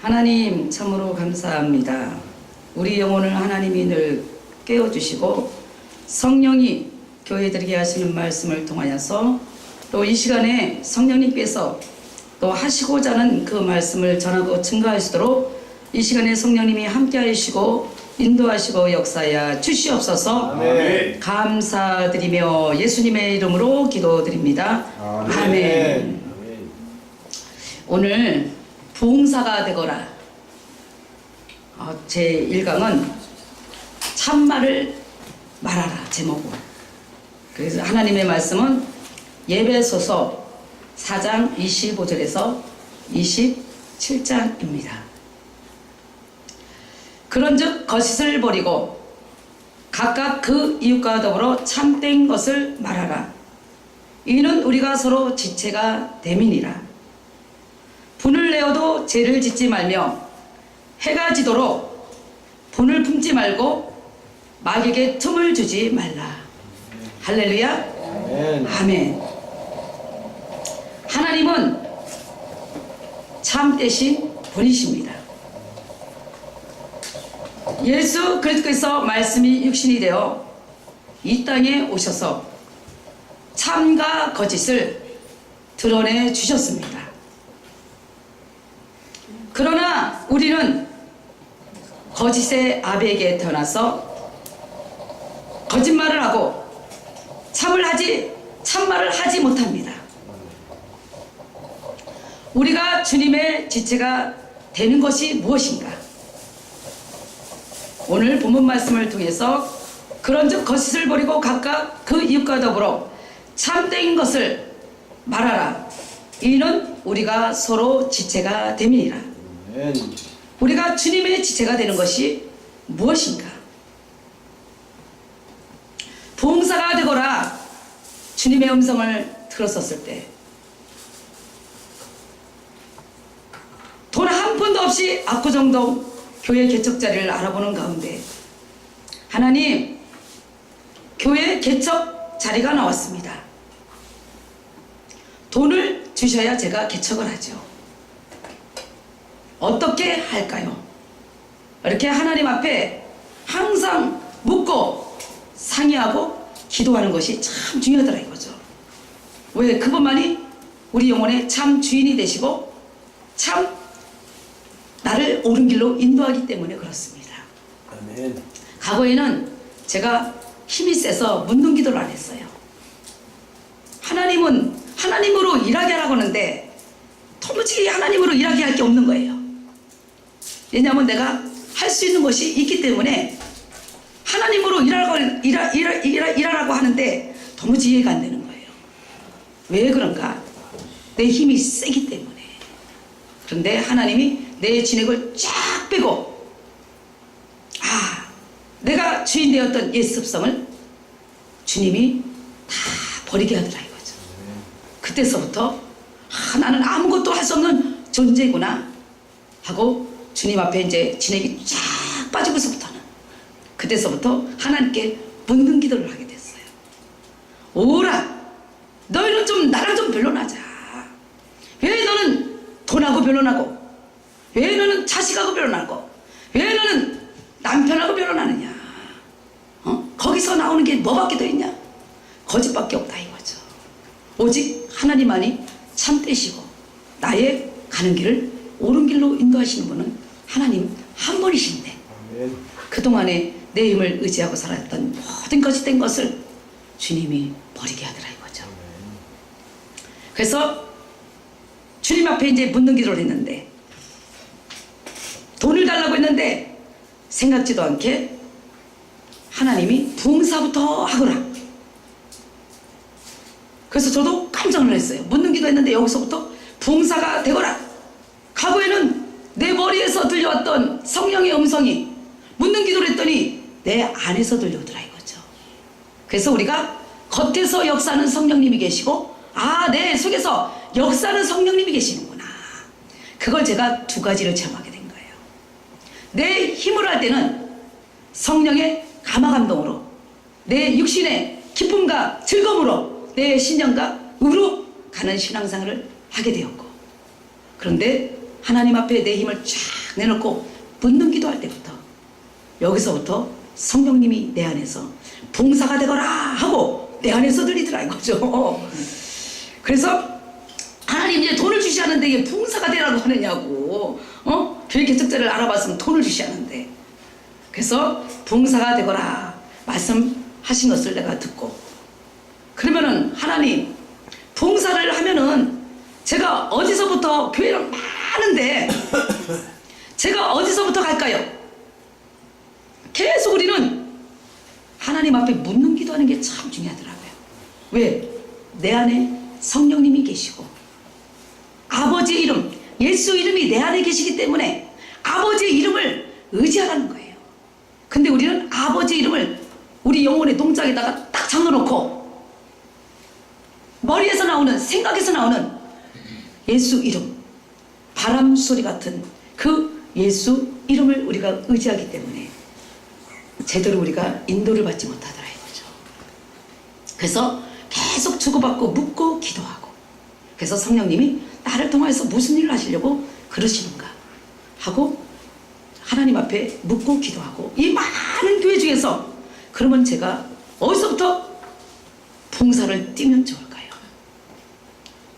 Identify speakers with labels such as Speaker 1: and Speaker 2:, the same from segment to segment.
Speaker 1: 하나님 참으로 감사합니다. 우리 영혼을 하나님이 늘 깨워주시고 성령이 교회들에게 하시는 말씀을 통하여서 또 이 시간에 성령님께서 또 하시고자 하는 그 말씀을 전하고 증거하시도록 이 시간에 성령님이 함께 하시고 인도하시고 역사하여 주시옵소서.
Speaker 2: 아멘.
Speaker 1: 감사드리며 예수님의 이름으로 기도드립니다. 아멘. 오늘 부흥사가 되거라. 제 1강은 참말을 말하라 제목으로. 그래서 하나님의 말씀은 예배소서 4장 25절에서 27장입니다. 그런즉 거짓을 버리고 각각 그 이웃과 더불어 참된 것을 말하라. 이는 우리가 서로 지체가 됨이니라. 분을 내어도 죄를 짓지 말며 해가 지도록 분을 품지 말고 마귀에게 틈을 주지 말라. 할렐루야. 아멘. 하나님은 참되신 분이십니다. 예수 그리스도께서 말씀이 육신이 되어 이 땅에 오셔서 참과 거짓을 드러내 주셨습니다. 그러나 우리는 거짓의 아비에게 태어나서 거짓말을 하고 참말을 하지 못합니다. 우리가 주님의 지체가 되는 것이 무엇인가? 오늘 본문 말씀을 통해서 그런즉 거짓을 버리고 각각 그 이웃과 더불어 참된 것을 말하라. 이는 우리가 서로 지체가 됨이니라. 우리가 주님의 지체가 되는 것이 무엇인가? 부흥사가 되거라. 주님의 음성을 들었었을 때 돈 한 푼도 없이 압구정동 교회 개척 자리를 알아보는 가운데 하나님 교회 개척 자리가 나왔습니다. 돈을 주셔야 제가 개척을 하죠. 어떻게 할까요? 이렇게 하나님 앞에 항상 묻고 상의하고 기도하는 것이 참 중요하더라 이거죠. 왜? 그것만이 우리 영혼의 참 주인이 되시고 참 나를 옳은 길로 인도하기 때문에 그렇습니다.
Speaker 2: 아멘.
Speaker 1: 과거에는 제가 힘이 세서 묻는 기도를 안 했어요. 하나님은 하나님으로 일하게 하라고 하는데 도무지 하나님으로 일하게 할 게 없는 거예요. 왜냐하면 내가 할 수 있는 것이 있기 때문에 하나님으로 일하라고 하는데 도무지 이해가 안 되는 거예요. 왜 그런가? 내 힘이 세기 때문에. 그런데 하나님이 내 진액을 쫙 빼고 내가 주인 되었던 옛 습성을 주님이 다 버리게 하더라 이거죠. 그때서부터 나는 아무것도 할 수 없는 존재구나 하고 주님 앞에 이제 진액이 쫙 빠지고서부터는 그때서부터 하나님께 묻는 기도를 하게 됐어요. 오라, 너희는 좀 나랑 좀 변론하자. 왜 너는 돈하고 변론하고, 왜 너는 자식하고 변론하고, 왜 너는 남편하고 변론하느냐? 거기서 나오는 게 뭐밖에 더 있냐? 거짓밖에 없다 이거죠. 오직 하나님만이 참되시고 나의 가는 길을 옳은 길로 인도하시는 분은 하나님 한 분이신데 그동안에 내 힘을 의지하고 살았던 모든 거짓된 것을 주님이 버리게 하더라 이거죠. 그래서 주님 앞에 이제 묻는 기도를 했는데 돈을 달라고 했는데 생각지도 않게 하나님이 부흥사부터 하거라. 그래서 저도 깜짝 놀랐어요. 묻는 기도 했는데 여기서부터 부흥사가 되거라. 과거에는 내 머리에서 들려왔던 성령의 음성이 묻는 기도를 했더니 내 안에서 들려오더라 이거죠. 그래서 우리가 겉에서 역사하는 성령님이 계시고 내 속에서 역사하는 성령님이 계시는구나. 그걸 제가 두 가지를 체험하게 된 거예요. 내 힘으로 할 때는 성령의 감화감동으로, 내 육신의 기쁨과 즐거움으로, 내 신령과 의로 가는 신앙생활을 하게 되었고, 그런데 하나님 앞에 내 힘을 쫙 내놓고 묻는 기도할 때부터, 여기서부터 성령님이 내 안에서 봉사가 되거라 하고 내 안에서 들리더라 이거죠. 그래서 하나님 이제 돈을 주시하는데 이게 봉사가 되라고 하느냐고. 교회 개척자를 알아봤으면 돈을 주시하는데. 그래서 봉사가 되거라 말씀하신 것을 내가 듣고, 그러면은 하나님 봉사를 하면은 제가 어디서부터, 교회는 많은데 제가 어디서부터 갈까요? 계속 우리는 하나님 앞에 묻는 기도하는 게 참 중요하더라고요. 왜? 내 안에 성령님이 계시고 아버지의 이름, 예수 이름이 내 안에 계시기 때문에 아버지의 이름을 의지하라는 거예요. 근데 우리는 아버지의 이름을 우리 영혼의 동작에다가 딱 적어놓고 머리에서 나오는, 생각에서 나오는 예수 이름, 바람 소리 같은 그 예수 이름을 우리가 의지하기 때문에 제대로 우리가 인도를 받지 못하더라 이거죠. 그래서 계속 주고받고 묻고 기도하고, 그래서 성령님이 나를 통해서 무슨 일을 하시려고 그러시는가 하고 하나님 앞에 묻고 기도하고, 이 많은 교회 중에서 그러면 제가 어디서부터 봉사를 뛰면 좋을까요?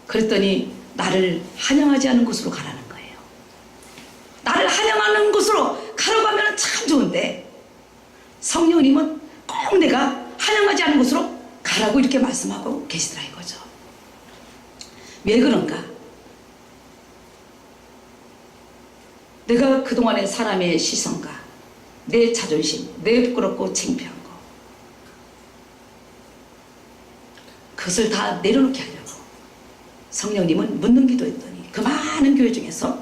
Speaker 1: 그랬더니 나를 환영하지 않은 곳으로 가라는 거예요. 나를 환영하는 곳으로 가라고 하면 참 좋은데 성령님은 꼭 내가 환영하지 않은 곳으로 가라고 이렇게 말씀하고 계시더라 이거죠. 왜 그런가? 내가 그동안의 사람의 시선과 내 자존심, 내 부끄럽고 창피한 거, 그것을 다 내려놓게 하려고 성령님은 묻는 기도했더니 그 많은 교회 중에서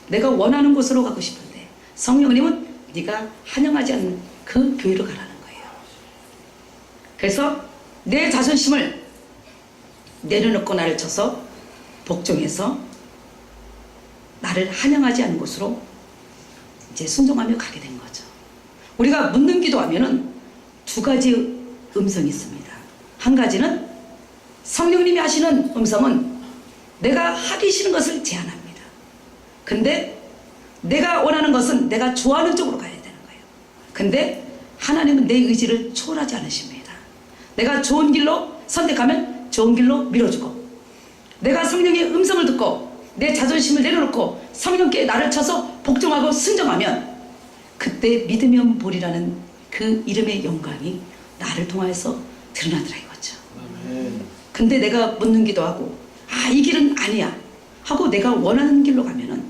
Speaker 1: 내가 원하는 곳으로 가고 싶은데 성령님은 네가 환영하지 않는 그 교회로 가라는 거예요. 그래서 내 자존심을 내려놓고 나를 쳐서 복종해서 나를 환영하지 않는 곳으로 이제 순종하며 가게 된 거죠. 우리가 묻는 기도하면은 두 가지 음성이 있습니다. 한 가지는 성령님이 하시는 음성은 내가 하기 싫은 것을 제안합니다. 근데 내가 원하는 것은 내가 좋아하는 쪽으로 가야 되는 거예요. 근데 하나님은 내 의지를 초월하지 않으십니다. 내가 좋은 길로 선택하면 좋은 길로 밀어주고, 내가 성령의 음성을 듣고 내 자존심을 내려놓고 성령께 나를 쳐서 복종하고 순종하면 그때 믿으면 보리라는 그 이름의 영광이 나를 통하여서 드러나더라 이거죠. 근데 내가 묻는 기도하고 이 길은 아니야 하고 내가 원하는 길로 가면은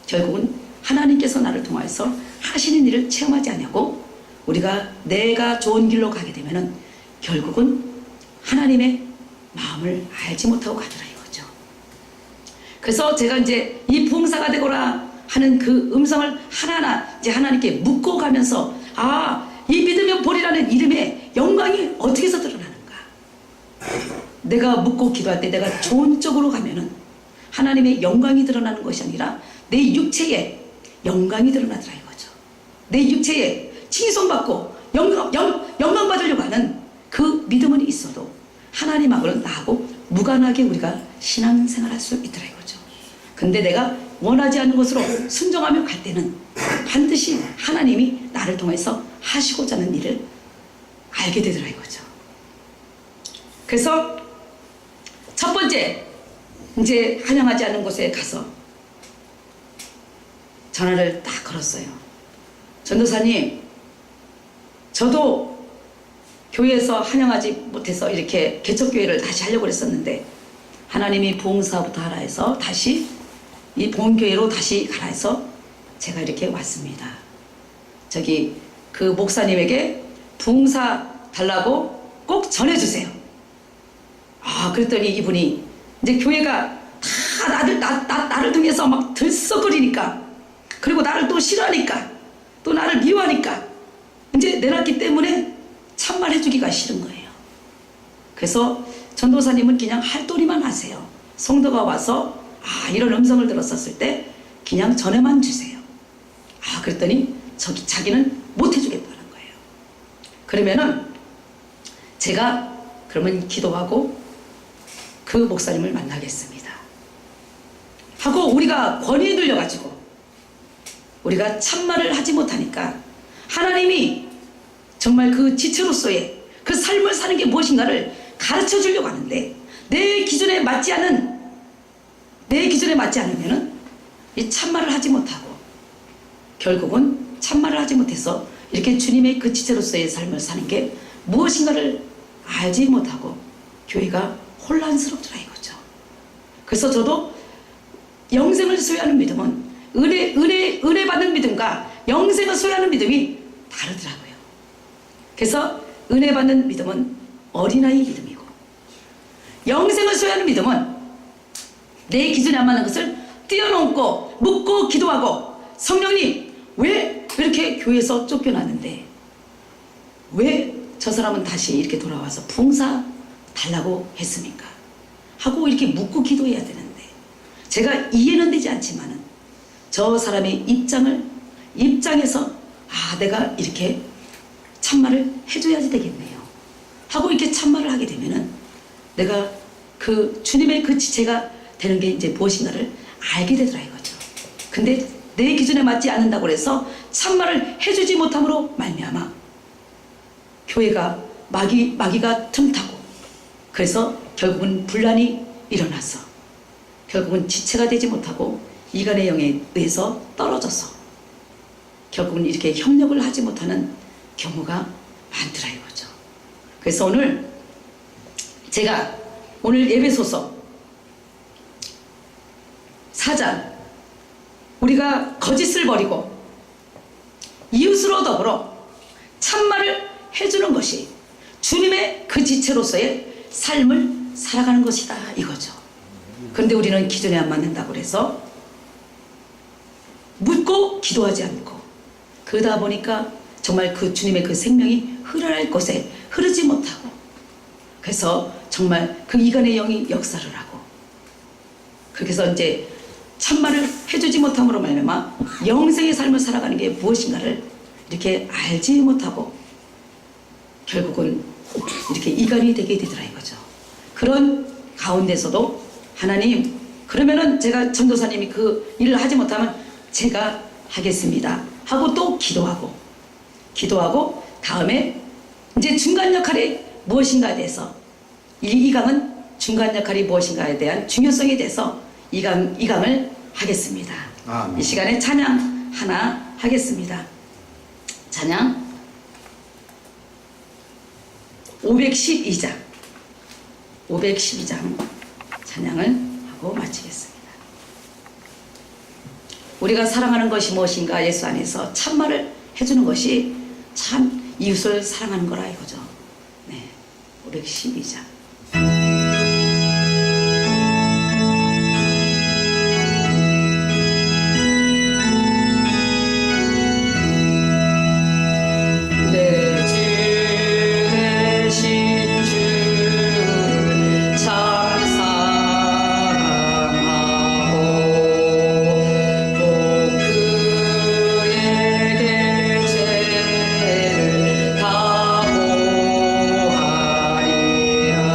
Speaker 1: 결국은 하나님께서 나를 통하여서 하시는 일을 체험하지 않냐고, 우리가 내가 좋은 길로 가게 되면은 결국은 하나님의 마음을 알지 못하고 가더라 이거죠. 그래서 제가 이제 이 부흥사가 되거라 하는 그 음성을 하나하나 이제 하나님께 묻고 가면서 이 믿으면 보리라는 이름의 영광이 어떻게 해서 드러나는가. 내가 묻고 기도할 때 내가 좋은 쪽으로 가면은 하나님의 영광이 드러나는 것이 아니라 내 육체에 영광이 드러나더라 이거죠. 내 육체에 칭송받고 영광 받으려고 하는 그 믿음은 있어도 하나님하고는 나하고 무관하게 우리가 신앙생활할 수 있더라 이거죠. 근데 내가 원하지 않는 것으로 순종하며 갈 때는 반드시 하나님이 나를 통해서 하시고자 하는 일을 알게 되더라 이거죠. 그래서 첫 번째, 이제 환영하지 않는 곳에 가서 전화를 딱 걸었어요. 전도사님, 저도 교회에서 환영하지 못해서 이렇게 개척교회를 다시 하려고 했었는데 하나님이 부흥사부터 하라 해서 다시 이 본교회로 다시 가라 해서 제가 이렇게 왔습니다. 저기 그 목사님에게 부흥사 달라고 꼭 전해주세요. 그랬더니 이분이 이제 교회가 다 나를 통해서 막 들썩거리니까, 그리고 나를 또 싫어하니까, 또 나를 미워하니까 이제 내놨기 때문에 참말 해주기가 싫은 거예요. 그래서 전도사님은 그냥 할 도리만 하세요. 성도가 와서 이런 음성을 들었었을 때 그냥 전해만 주세요. 그랬더니 자기는 못 해주겠다는 거예요. 그러면은 제가 그러면 기도하고 그 목사님을 만나겠습니다 하고 우리가 권위에 들려가지고 우리가 참말을 하지 못하니까 하나님이 정말 그 지체로서의 그 삶을 사는 게 무엇인가를 가르쳐 주려고 하는데 내 기준에 맞지 않으면은 이 참말을 하지 못하고 결국은 참말을 하지 못해서 이렇게 주님의 그 지체로서의 삶을 사는 게 무엇인가를 알지 못하고 교회가 혼란스럽더라 이거죠. 그래서 저도 영생을 소유하는 믿음은 은혜 받는 믿음과 영생을 소유하는 믿음이 다르더라고요. 그래서 은혜 받는 믿음은 어린아이 믿음이고 영생을 소유하는 믿음은 내 기준에 안 맞는 것을 뛰어넘고 묻고 기도하고 성령님 왜 이렇게 교회에서 쫓겨났는데 왜 저 사람은 다시 이렇게 돌아와서 봉사 달라고 했습니까? 하고 이렇게 묻고 기도해야 되는데 제가 이해는 되지 않지만은 저 사람의 입장에서 내가 이렇게 참말을 해줘야지 되겠네요 하고 이렇게 참말을 하게 되면은 내가 그 주님의 그 지체가 되는 게 이제 무엇인가를 알게 되더라 이거죠. 근데 내 기준에 맞지 않는다고 해서 참말을 해주지 못함으로 말미암아 교회가 마귀가 틈타고 그래서 결국은 분란이 일어나서 결국은 지체가 되지 못하고 이간의 영에 의해서 떨어져서 결국은 이렇게 협력을 하지 못하는 경우가 많더라 이거죠. 그래서 오늘 제가 오늘 예배소서 4장 우리가 거짓을 버리고 이웃으로 더불어 참말을 해주는 것이 주님의 그 지체로서의 삶을 살아가는 것이다 이거죠. 그런데 우리는 기준에 안 맞는다고 해서 묻고 기도하지 않고 그러다 보니까 정말 그 주님의 그 생명이 흘러갈 곳에 흐르지 못하고 그래서 정말 그 이간의 영이 역사를 하고 그렇게 해서 이제 참말을 해주지 못함으로 말미암아 영생의 삶을 살아가는 게 무엇인가를 이렇게 알지 못하고 결국은 이렇게 이간이 되게 되더라 이거죠. 그런 가운데서도 하나님 그러면은 제가 전도사님이 그 일을 하지 못하면 제가 하겠습니다 하고 또 기도하고 다음에 이제 중간 역할이 무엇인가에 대해서 이 강은 중간 역할이 무엇인가에 대한 중요성에 대해서 이 강을 하겠습니다. 이 시간에 찬양 하나 하겠습니다. 찬양 512장 찬양을 하고 마치겠습니다. 우리가 사랑하는 것이 무엇인가 예수 안에서 참말을 해주는 것이 참 이웃을 사랑하는 거라 이거죠. 네, 512장 다 보하리라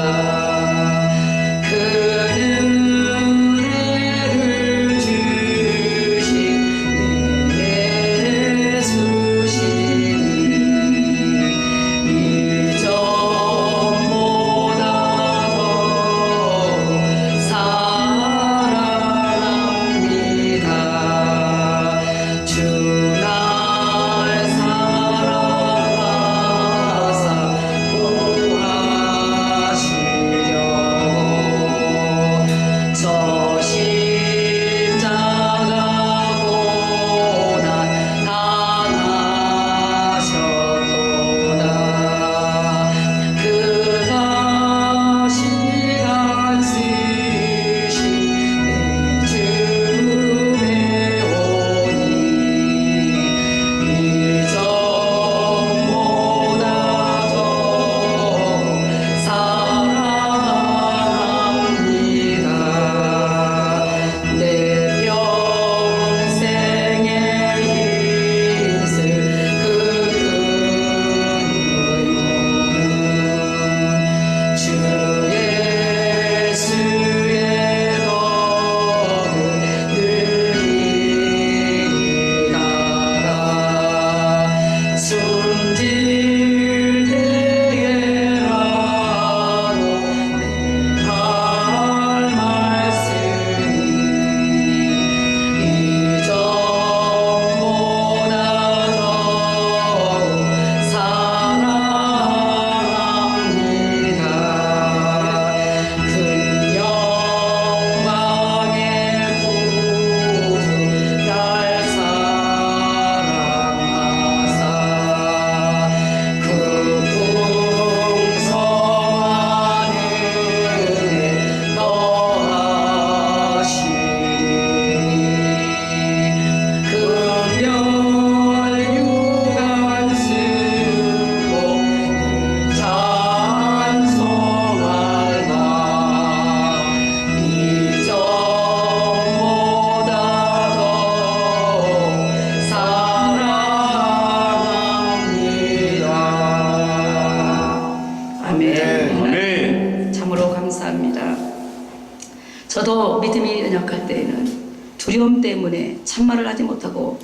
Speaker 1: 두려움 때문에 참말을 하지 못하고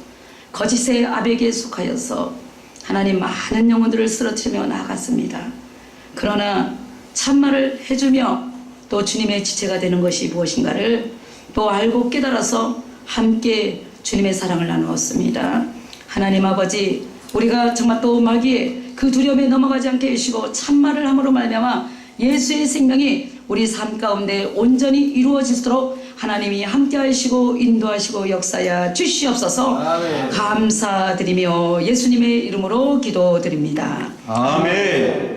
Speaker 1: 거짓의 아벨에게 속하여서 하나님 많은 영혼들을 쓰러뜨리며 나아갔습니다. 그러나 참말을 해주며 또 주님의 지체가 되는 것이 무엇인가를 또 알고 깨달아서 함께 주님의 사랑을 나누었습니다. 하나님 아버지, 우리가 정말 또 마귀의 그 두려움에 넘어가지 않게 해주시고 참말을 함으로 말미암아 예수의 생명이 우리 삶 가운데 온전히 이루어지도록 하나님이 함께 하시고 인도하시고 역사하여 주시옵소서.
Speaker 2: 아멘.
Speaker 1: 감사드리며 예수님의 이름으로 기도드립니다.
Speaker 2: 아멘.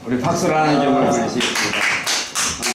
Speaker 2: 우리 박수를 하는 경우를 보내시겠습니다.